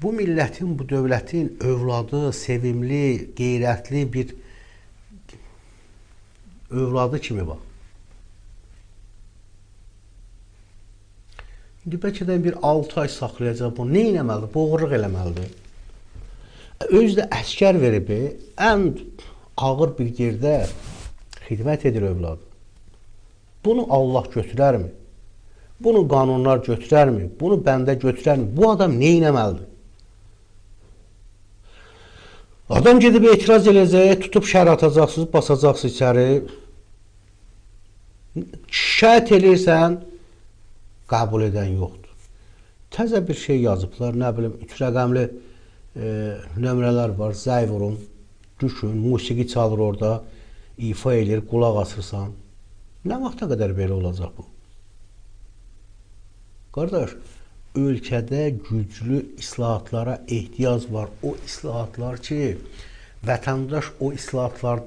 bu millətin, bu dövlətin övladı, sevimli, qeyrətli bir övladı kimi bax. İndi bəlkə də bir 6 ay saxlayacaq bunu. Nə eləməlidir? Boğurluq eləməlidir. Özü də əskər verib, ən ağır bir yerdə xidmət edir övladı. Bunu Allah götürərmi? Bunu qanunlar götürərmi? Bunu bəndə götürərmi? Bu adam nə eləməlidir? Adam gedib etiraz eləyəcək, tutub şər atacaqsınız, basacaqsınız içəri. Şikayət eləyirsən, qəbul edən yoxdur. Təzə bir şey yazıblar, nə bilim, 3 rəqəmli nömrələr var, zəy vurun, düşün, musiqi çalır orada, ifa eləyir, qulaq asırsan. Nə vaxta qədər belə olacaq bu? Qardaş, ölkədə güclü islahatlara ehtiyac var. O islahatlar ki, vətəndaş o islahatlardan